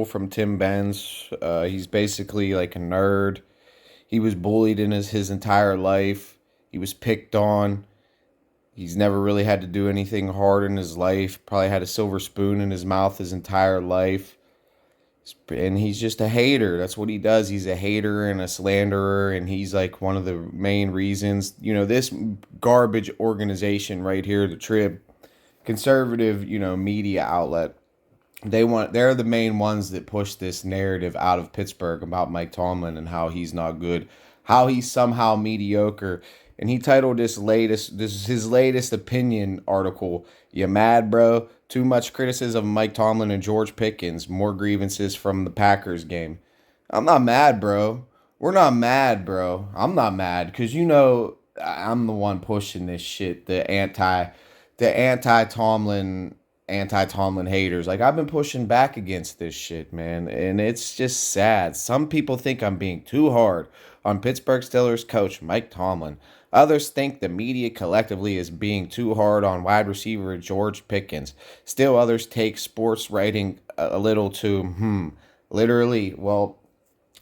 from Tim Benz. He's basically like a nerd. He was bullied in his entire life. He was picked on. He's never really had to do anything hard in his life. Probably had a silver spoon in his mouth his entire life. And he's just a hater. That's what he does. He's a hater and a slanderer. And he's like one of the main reasons. This garbage organization right here, the Trib, conservative, media outlet. They're the main ones that push this narrative out of Pittsburgh about Mike Tomlin and how he's not good, how he's somehow mediocre. And he titled this is his latest opinion article, "You mad, bro? Too much criticism of Mike Tomlin and George Pickens, more grievances from the Packers game." I'm not mad, bro. We're not mad, bro. I'm not mad because I'm the one pushing this shit, the anti Tomlin haters. Like, I've been pushing back against this shit, man, and it's just sad. Some people think I'm being too hard on Pittsburgh Steelers coach Mike Tomlin. Others think the media collectively is being too hard on wide receiver George Pickens. Still others take sports writing a little too literally. Well,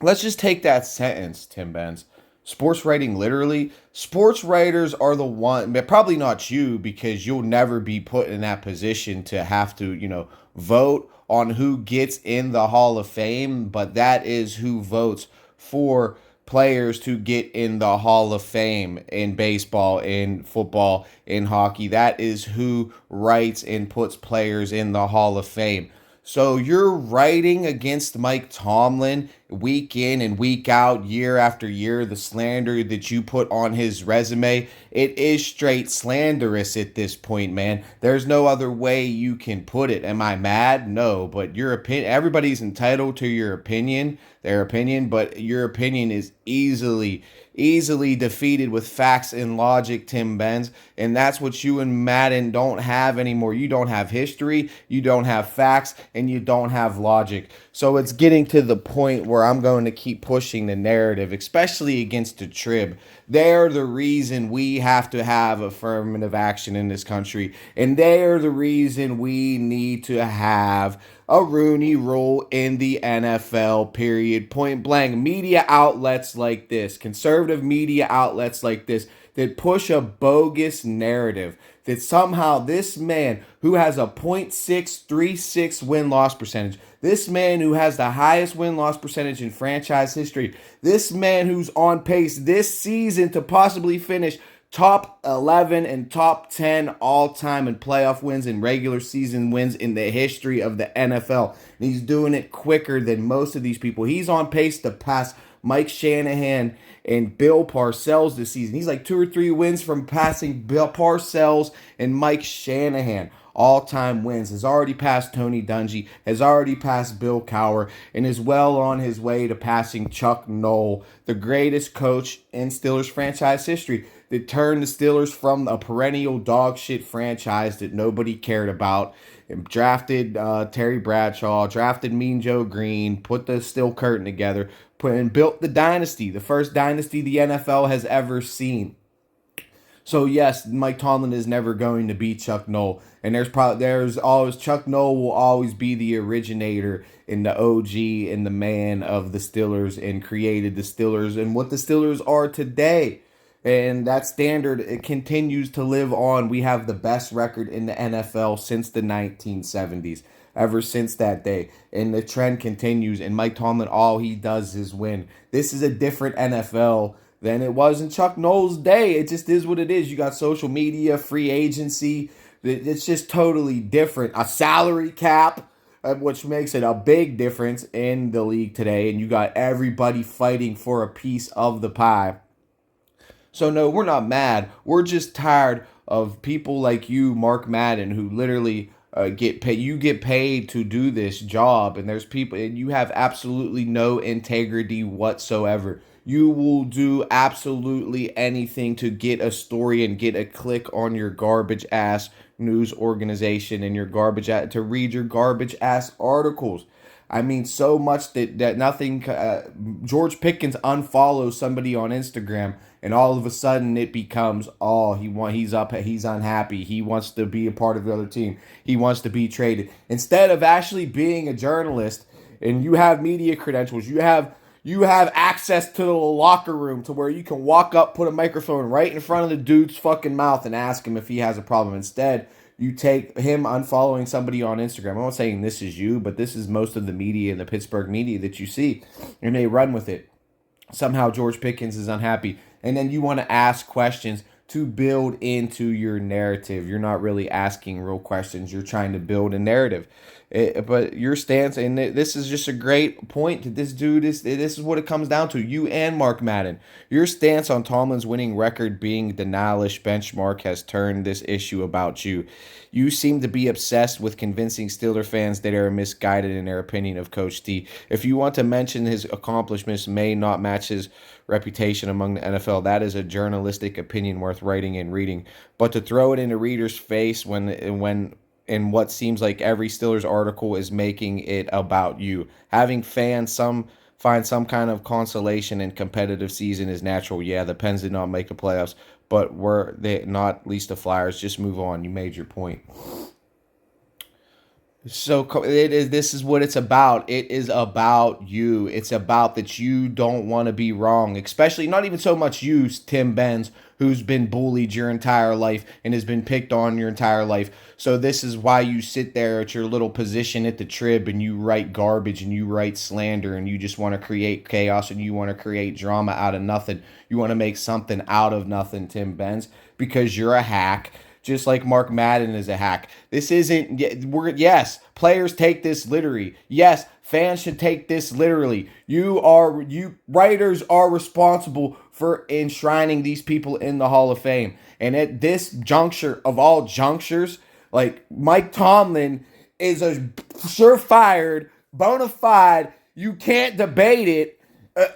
let's just take that sentence, Tim Benz. Sports writing literally. Sports writers are the one, but probably not you, because you'll never be put in that position to have to, vote on who gets in the Hall of Fame. But that is who votes for players to get in the Hall of Fame in baseball, in football, in hockey. That is who writes and puts players in the Hall of Fame. So you're writing against Mike Tomlin week in and week out, year after year, the slander that you put on his resume. It is straight slanderous at this point, man. There's no other way you can put it. Am I mad? No, but your opinion, everybody's entitled to their opinion, but your opinion is easily defeated with facts and logic, Tim Benz. And that's what you and Madden don't have anymore. You don't have history, you don't have facts, and you don't have logic. So it's getting to the point where I'm going to keep pushing the narrative, especially against the Trib. They're the reason we have to have affirmative action in this country. And they're the reason we need to have a Rooney Rule in the NFL, period. Point blank. Media outlets like this, conservative media outlets like this, that push a bogus narrative that somehow this man who has a .636 win-loss percentage, this man who has the highest win-loss percentage in franchise history, this man who's on pace this season to possibly finish top 11 and top 10 all-time in playoff wins and regular season wins in the history of the NFL. And he's doing it quicker than most of these people. He's on pace to pass Mike Shanahan and Bill Parcells this season. He's like 2 or 3 wins from passing Bill Parcells and Mike Shanahan. All-time wins. Has already passed Tony Dungy, has already passed Bill Cowher, and is well on his way to passing Chuck Noll, the greatest coach in Steelers franchise history, that turned the Steelers from a perennial dog shit franchise that nobody cared about, and drafted Terry Bradshaw, drafted Mean Joe Green, put the Steel Curtain together, and built the dynasty, the first dynasty the NFL has ever seen. So yes, Mike Tomlin is never going to beat Chuck Noll, and there's always Chuck Noll will always be the originator and the OG and the man of the Steelers, and created the Steelers and what the Steelers are today. And that standard, it continues to live on. We have the best record in the NFL since the 1970s, ever since that day. And the trend continues, and Mike Tomlin, all he does is win. This is a different NFL than it was in Chuck Noll's day. It just is what it is. You got social media, free agency. It's just totally different. A salary cap, which makes it a big difference in the league today. And you got everybody fighting for a piece of the pie. So no, we're not mad. We're just tired of people like you, Mark Madden, who literally get paid. You get paid to do this job, and there's people, and you have absolutely no integrity whatsoever. You will do absolutely anything to get a story and get a click on your garbage ass news organization and to read your garbage ass articles. I mean, so much that nothing. George Pickens unfollows somebody on Instagram, and all of a sudden it becomes, he's unhappy. He wants to be a part of the other team. He wants to be traded, instead of actually being a journalist and you have media credentials, you have access to the locker room to where you can walk up, put a microphone right in front of the dude's fucking mouth and ask him if he has a problem. Instead, you take him unfollowing somebody on Instagram. I'm not saying this is you, but this is most of the media and the Pittsburgh media that you see, and they run with it. Somehow George Pickens is unhappy, and then you want to ask questions to build into your narrative. You're not really asking real questions. You're trying to build a narrative. But your stance, and this is just a great point to this dude, this is what it comes down to. You and Mark Madden. Your stance on Tomlin's winning record being the Nalish benchmark has turned this issue about you. You seem to be obsessed with convincing Steeler fans that they are misguided in their opinion of Coach T. If you want to mention his accomplishments may not match his reputation among the NFL, that is a journalistic opinion worth writing and reading. But to throw it in the reader's face when in what seems like every Steelers article is making it about you. Having fans find some kind of consolation in competitive season is natural. Yeah, the Pens did not make the playoffs, but were they not least the Flyers? Just move on. You made your point. So this is what it's about. It is about you. It's about that you don't want to be wrong, especially not even so much you, Tim Benz, who's been bullied your entire life and has been picked on your entire life. So this is why you sit there at your little position at the Trib and you write garbage and you write slander and you just want to create chaos and you want to create drama out of nothing. You want to make something out of nothing, Tim Benz, because you're a hack. Just like Mark Madden is a hack. This isn't, yes, players take this literally. Yes, fans should take this literally. You writers are responsible for enshrining these people in the Hall of Fame. And at this juncture of all junctures, like Mike Tomlin is a surefire, bona fide, you can't debate it,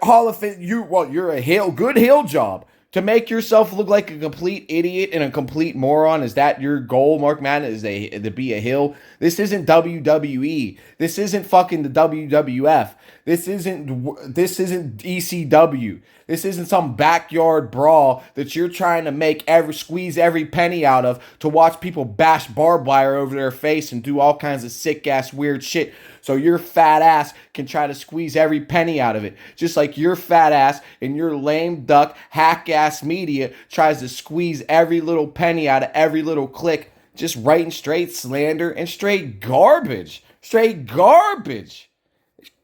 Hall of Fame. You're a good hill job. To make yourself look like a complete idiot and a complete moron, is that your goal, Mark Madden, is to be a hill? This isn't WWE. This isn't fucking the WWF. This isn't ECW. This isn't some backyard brawl that you're trying to squeeze every penny out of to watch people bash barbed wire over their face and do all kinds of sick ass weird shit. So your fat ass can try to squeeze every penny out of it. Just like your fat ass and your lame duck hack ass media tries to squeeze every little penny out of every little click. Just writing straight slander and straight garbage. Straight garbage.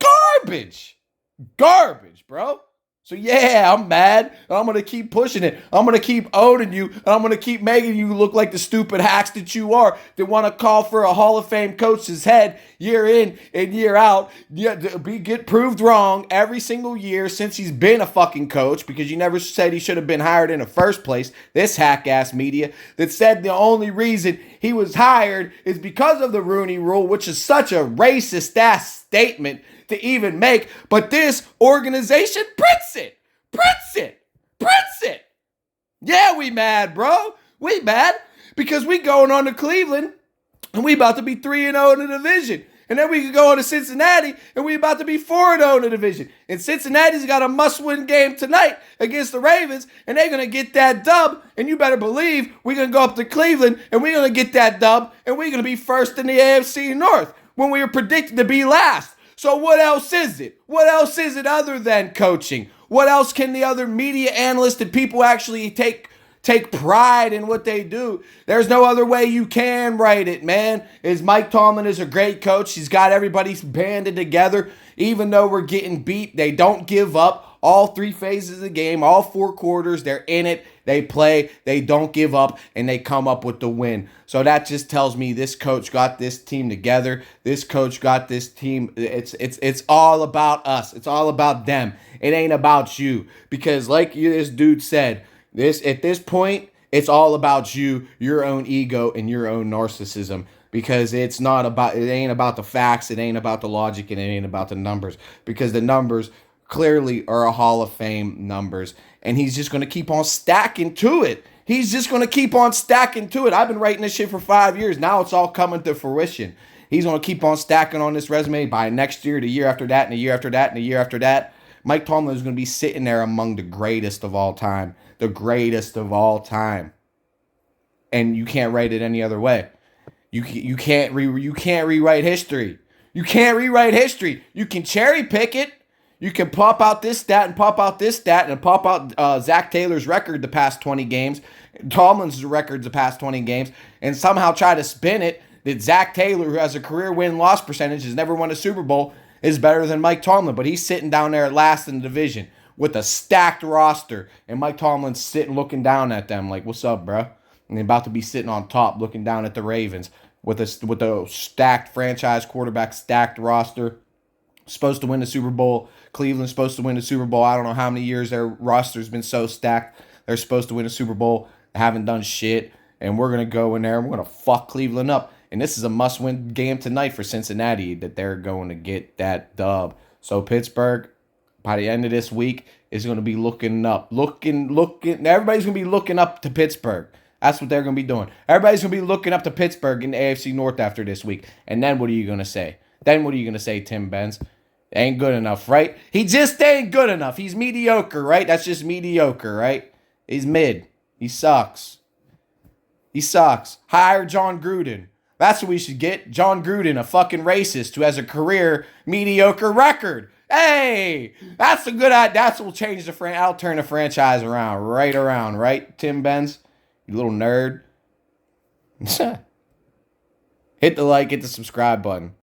Garbage. Garbage, bro. So yeah, I'm mad. I'm going to keep pushing it. I'm going to keep owning you. And I'm going to keep making you look like the stupid hacks that you are that want to call for a Hall of Fame coach's head year in and year out. Get proved wrong every single year since he's been a fucking coach, because you never said he should have been hired in the first place. This hack-ass media that said the only reason he was hired is because of the Rooney Rule, which is such a racist-ass statement to even make, but this organization prints it. Yeah, we mad, bro. We mad because we going on to Cleveland and we about to be 3-0 in the division. And then we can go on to Cincinnati and we about to be 4-0 in the division. And Cincinnati's got a must-win game tonight against the Ravens, and they're going to get that dub. And you better believe we're going to go up to Cleveland and we're going to get that dub, and we're going to be first in the AFC North when we were predicted to be last. So what else is it? What else is it other than coaching? What else can the other media analysts and people actually take pride in what they do? There's no other way you can write it, man. Mike Tomlin is a great coach. He's got everybody banded together. Even though we're getting beat, they don't give up. All 3 phases of the game, all 4 quarters, they're in it. They play, they don't give up, and they come up with the win. So that just tells me this coach got this team together. This coach got this team. It's all about us. It's all about them. It ain't about you. Because like this dude said, at this point, it's all about you, your own ego, and your own narcissism. Because it ain't about the facts, it ain't about the logic, and it ain't about the numbers. Because the numbers clearly are a Hall of Fame numbers. And he's just going to keep on stacking to it. He's just going to keep on stacking to it. I've been writing this shit for 5 years. Now it's all coming to fruition. He's going to keep on stacking on this resume by next year, the year after that, and the year after that, and the year after that. Mike Tomlin is going to be sitting there among the greatest of all time. The greatest of all time. And you can't write it any other way. You can't rewrite history. You can't rewrite history. You can cherry pick it. You can pop out this stat and pop out this stat and pop out Zach Taylor's record the past 20 games, Tomlin's records the past 20 games, and somehow try to spin it that Zach Taylor, who has a career win-loss percentage, has never won a Super Bowl, is better than Mike Tomlin. But he's sitting down there last in the division with a stacked roster, and Mike Tomlin's sitting looking down at them like, what's up, bro? And they're about to be sitting on top looking down at the Ravens with a stacked franchise quarterback, stacked roster. Supposed to win the Super Bowl. Cleveland's supposed to win the Super Bowl. I don't know how many years their roster's been so stacked. They're supposed to win a Super Bowl. They haven't done shit. And we're going to go in there and we're going to fuck Cleveland up. And this is a must-win game tonight for Cincinnati that they're going to get that dub. So Pittsburgh, by the end of this week, is going to be looking up. Everybody's going to be looking up to Pittsburgh. That's what they're going to be doing. Everybody's going to be looking up to Pittsburgh in the AFC North after this week. And then what are you going to say? Tim Benz? Ain't good enough, right? He just ain't good enough. He's mediocre, right? That's just mediocre, right? He's mid. He sucks. Hire John Gruden. That's what we should get. John Gruden, a fucking racist who has a career mediocre record. Hey, that's a good idea. That's what will change I'll turn the franchise around, right, Tim Benz? You little nerd. Hit the like, hit the subscribe button.